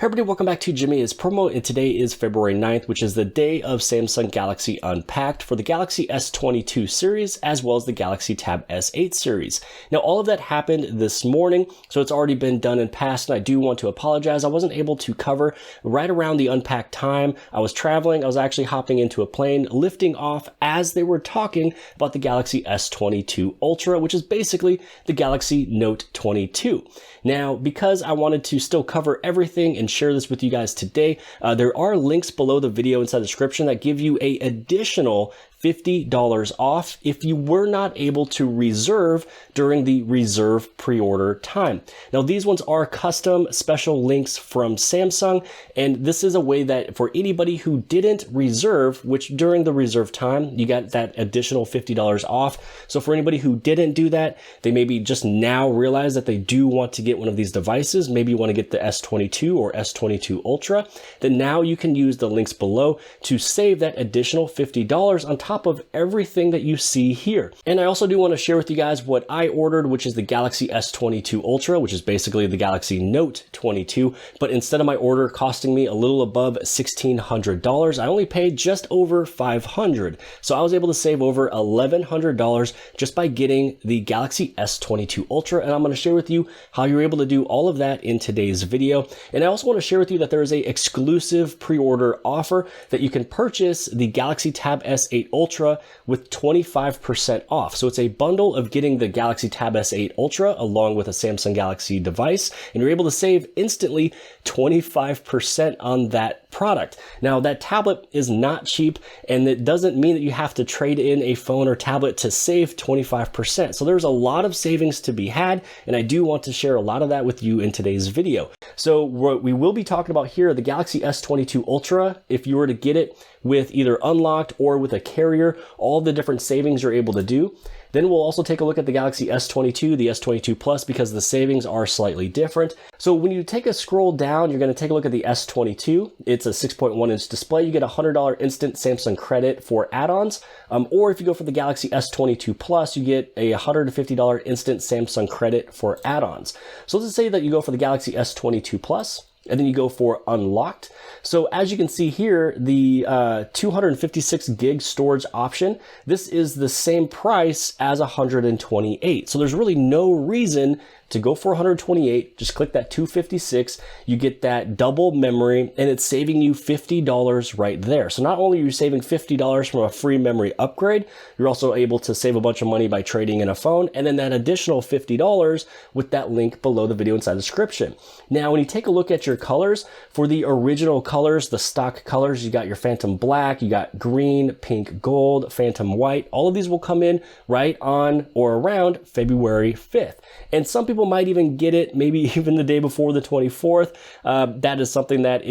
Everybody, welcome back to Jimmy is Promo, and today is February 9th, which is the day of Samsung Galaxy Unpacked for the Galaxy S22 series, as well as the Galaxy Tab S8 series. Now, all of that happened this morning, so it's already been done and passed, and I do want to apologize. I wasn't able to cover right around the Unpacked time. I was traveling. I was actually hopping into a plane, lifting off as they were talking about the Galaxy S22 Ultra, which is basically the Galaxy Note 22. Now, because I wanted to still cover everything and share this with you guys today, there are links below the video inside the description that give you an additional $50 off if you were not able to reserve during the reserve pre-order time. Now, these ones are custom special links from Samsung, and this is a way that for anybody who didn't reserve, which during the reserve time, you got that additional $50 off. So for anybody who didn't do that, they maybe just now realize that they do want to get one of these devices. Maybe you want to get the S22 or S22 Ultra. Then now you can use the links below to save that additional $50 on top of everything that you see here. And I also do want to share with you guys what I ordered, which is the Galaxy S22 Ultra, which is basically the Galaxy Note 22. But instead of my order costing me a little above $1,600, I only paid just over $500. So I was able to save over $1,100 just by getting the Galaxy S22 Ultra. And I'm going to share with you how you're able to do all of that in today's video. And I also want to share with you that there is a exclusive pre-order offer that you can purchase the Galaxy Tab S8 Ultra with 25% off. So it's a bundle of getting the Galaxy Tab S8 Ultra along with a Samsung Galaxy device, and you're able to save instantly 25% on that product. Now, that tablet is not cheap, and it doesn't mean that you have to trade in a phone or tablet to save 25%. So there's a lot of savings to be had, and I do want to share a lot of that with you in today's video. So what we will be talking about here, the Galaxy S22 Ultra, if you were to get it with either unlocked or with a carrier, all the different savings you're able to do. Then we'll also take a look at the Galaxy S22, the S22 Plus, because the savings are slightly different. So when you take a scroll down, you're going to take a look at the S22. It's a 6.1 inch display. You get a $100 instant Samsung credit for add-ons. Or if you go for the Galaxy S22 Plus, you get a $150 instant Samsung credit for add-ons. So let's say that you go for the Galaxy S22 Plus, and then you go for unlocked. So as you can see here, the 256 gig storage option, this is the same price as 128. So there's really no reason to go for 128, just click that 256, you get that double memory, and it's saving you $50 right there. So not only are you saving $50 from a free memory upgrade, you're also able to save a bunch of money by trading in a phone, and then that additional $50 with that link below the video inside the description. Now, when you take a look at your colors, for the original colors, the stock colors, you got your Phantom Black, you got green, pink, gold, Phantom White. All of these will come in right on or around February 5th. And some people might even get it maybe even the day before the 24th. That is something that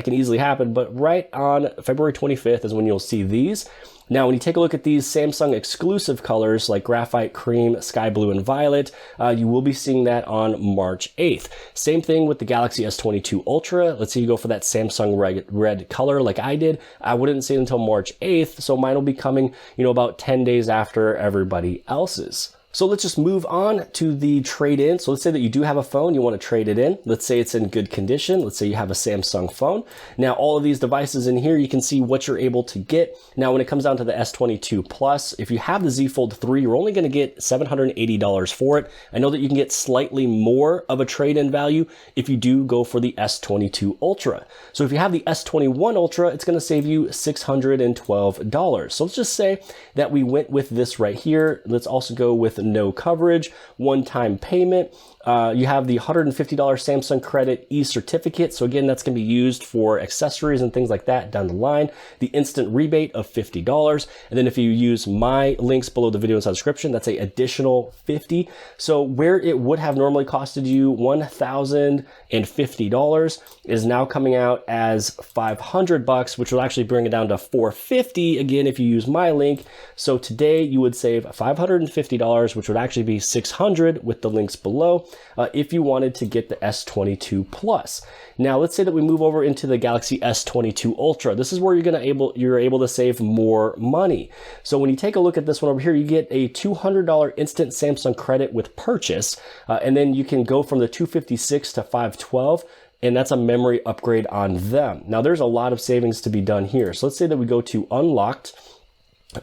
can easily happen, but right on February 25th is when you'll see these. Now, when you take a look at these Samsung exclusive colors like Graphite, Cream, Sky Blue, and Violet, you will be seeing that on March 8th. Same thing with the Galaxy S22 Ultra. Let's say you go for that Samsung red color like I did. I wouldn't see it until March 8th, so mine will be coming, about 10 days after everybody else's. So let's just move on to the trade-in. So let's say that you do have a phone, you want to trade it in. Let's say it's in good condition. Let's say you have a Samsung phone. Now, all of these devices in here, you can see what you're able to get. Now, when it comes down to the S22 Plus, if you have the Z Fold 3, you're only going to get $780 for it. I know that you can get slightly more of a trade-in value if you do go for the S22 Ultra. So if you have the S21 Ultra, it's going to save you $612. So let's just say that we went with this right here. Let's also go with no coverage, one-time payment. You have the $150 Samsung credit e-certificate. So again, that's going to be used for accessories and things like that down the line. The instant rebate of $50. And then if you use my links below the video inside the description, that's an additional $50. So where it would have normally costed you $1,050 is now coming out as $500, which will actually bring it down to $450 again if you use my link. So today you would save $550, which would actually be $600 with the links below. If you wanted to get the S22 Plus. Now, let's say that we move over into the Galaxy S22 Ultra. This is where you're able to save more money. So when you take a look at this one over here, you get a $200 instant Samsung credit with purchase, and then you can go from the 256 to 512. and that's a memory upgrade on them. Now there's a lot of savings to be done here. So let's say that we go to unlocked,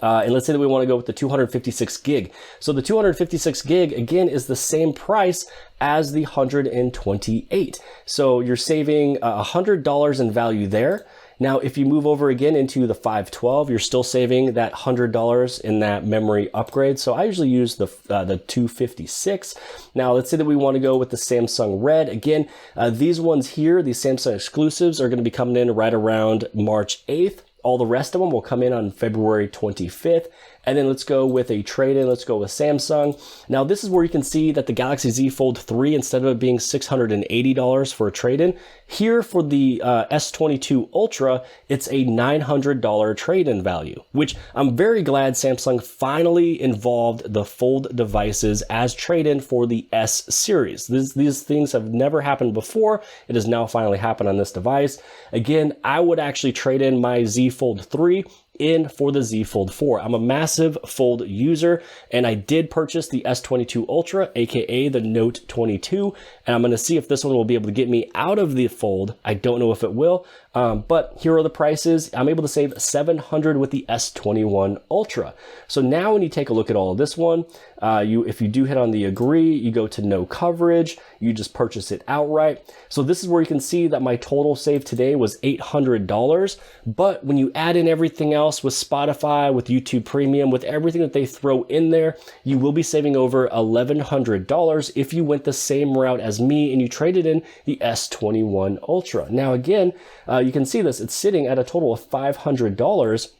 and let's say that we want to go with the 256 gig. So the 256 gig, again, is the same price as the 128. So you're saving $100 in value there. Now, if you move over again into the 512, you're still saving that $100 in that memory upgrade. So I usually use the 256. Now, let's say that we want to go with the Samsung Red. Again, these ones here, these Samsung exclusives, are going to be coming in right around March 8th. All the rest of them will come in on February 25th. And then let's go with a trade-in. Let's go with Samsung. Now, this is where you can see that the Galaxy Z Fold 3, instead of it being $680 for a trade-in, here for the S22 Ultra, it's a $900 trade-in value, which I'm very glad Samsung finally involved the Fold devices as trade-in for the S series. These things have never happened before. It has now finally happened on this device. Again, I would actually trade in my Z Fold 3 in for the Z Fold 4. I'm a massive Fold user, and I did purchase the S22 Ultra, aka the Note 22, and I'm going to see if this one will be able to get me out of the Fold. I don't know if it will, but here are the prices. I'm able to save $700 with the S21 Ultra. So now when you take a look at all of this one, if you do hit on the agree, you go to no coverage, you just purchase it outright. So this is where you can see that my total save today was $800, but when you add in everything else with Spotify, with YouTube Premium, with everything that they throw in there, you will be saving over $1,100 if you went the same route as me and you traded in the S21 Ultra. Now again, you can see this, it's sitting at a total of $500.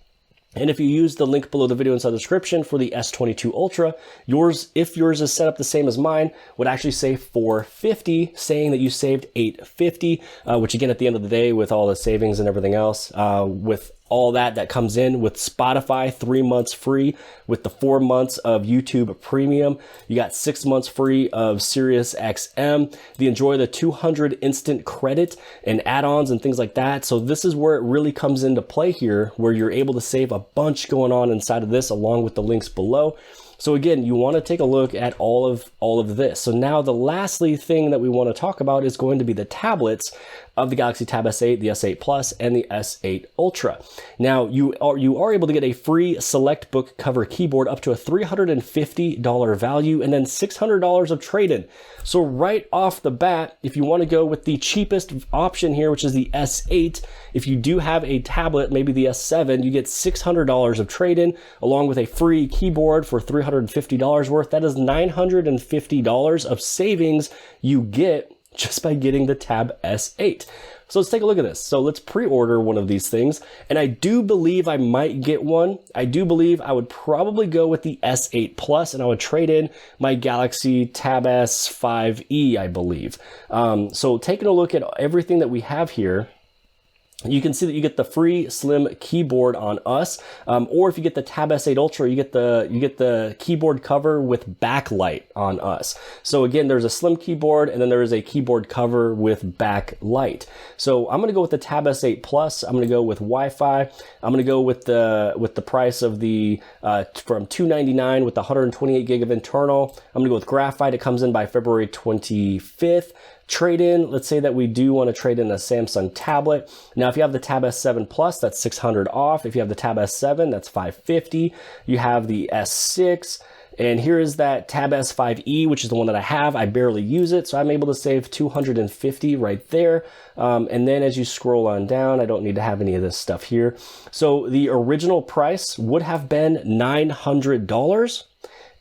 And if you use the link below the video inside the description for the S22 Ultra, if yours is set up the same as mine, would actually save $450, saying that you saved $850, which again, at the end of the day, with all the savings and everything else, with all that comes in with Spotify, 3 months free, with the 4 months of YouTube Premium. You got 6 months free of Sirius XM. You enjoy the 200 instant credit and add-ons and things like that. So this is where it really comes into play here, where you're able to save a bunch going on inside of this, along with the links below. So again, you want to take a look at all of this. So now the lastly thing that we want to talk about is going to be the tablets of the Galaxy Tab S8, the S8 Plus, and the S8 Ultra. Now, you are able to get a free Select Book cover keyboard up to a $350 value, and then $600 of trade-in. So right off the bat, if you want to go with the cheapest option here, which is the S8, if you do have a tablet, maybe the S7, you get $600 of trade-in, along with a free keyboard for $350 worth. That is $950 of savings you get just by getting the Tab S8. So let's take a look at this. So let's pre-order one of these things. And I do believe I might get one. I do believe I would probably go with the S8 Plus, and I would trade in my Galaxy Tab S5e, I believe. So taking a look at everything that we have here, you can see that you get the free slim keyboard on us, or if you get the Tab S8 Ultra, you get the keyboard cover with backlight on us. So again, there's a slim keyboard, and then there is a keyboard cover with backlight. So I'm going to go with the Tab S8 Plus. I'm going to go with Wi-Fi. I'm going to go with the price of the from $299 with the 128 gig of internal. I'm going to go with Graphite. It comes in by February 25th. Trade-in, let's say that we do want to trade in a Samsung tablet. Now, if you have the Tab S7 Plus, that's $600 off. If you have the Tab S7, that's $550. You have the S6, and here is that Tab S5e, which is the one that I have. I barely use it, so I'm able to save $250 right there. And then as you scroll on down, I don't need to have any of this stuff here. So the original price would have been $900.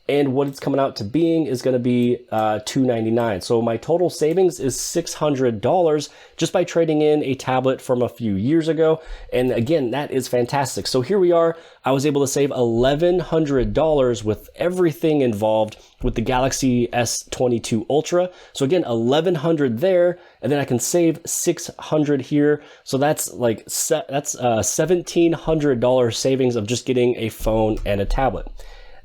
And what it's coming out to being is going to be $299. So my total savings is $600 just by trading in a tablet from a few years ago. And again, that is fantastic. So here we are. I was able to save $1,100 with everything involved with the Galaxy S22 Ultra. So again, $1,100 there, and then I can save $600 here. So that's like $1,700 savings of just getting a phone and a tablet.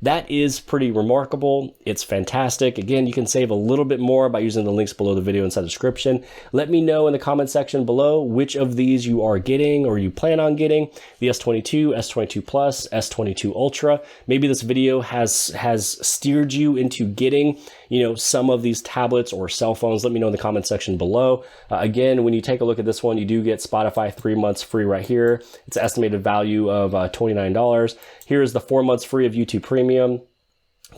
that is pretty remarkable. It's fantastic. Again, you can save a little bit more by using the links below the video inside the description. Let me know in the comment section below which of these you are getting or you plan on getting. The S22, S22 Plus, S22 Ultra. Maybe this video has steered you into getting, you know, some of these tablets or cell phones. Let me know in the comment section below. Again, when you take a look at this one, you do get Spotify 3 months free right here. It's an estimated value of $29. Here's the 4 months free of YouTube Premium.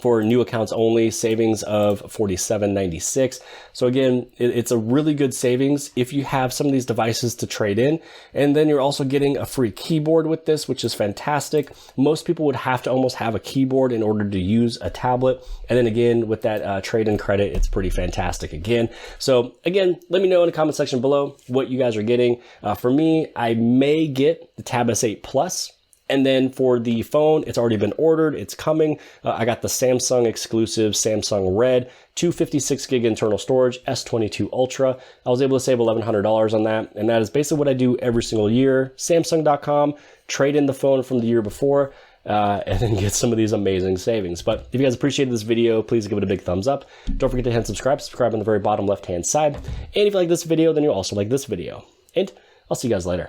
For new accounts only, savings of $47.96. So again, it's a really good savings if you have some of these devices to trade in. And then you're also getting a free keyboard with this, which is fantastic. Most people would have to almost have a keyboard in order to use a tablet. And then again, with that trade-in credit, it's pretty fantastic again. So again, let me know in the comment section below what you guys are getting. For me, I may get the Tab S8 Plus. And then for the phone, it's already been ordered. It's coming. I got the Samsung exclusive Samsung Red, 256 gig internal storage, S22 Ultra. I was able to save $1,100 on that. And that is basically what I do every single year. Samsung.com, trade in the phone from the year before, and then get some of these amazing savings. But if you guys appreciated this video, please give it a big thumbs up. Don't forget to hit subscribe. Subscribe on the very bottom left-hand side. And if you like this video, then you'll also like this video. And I'll see you guys later.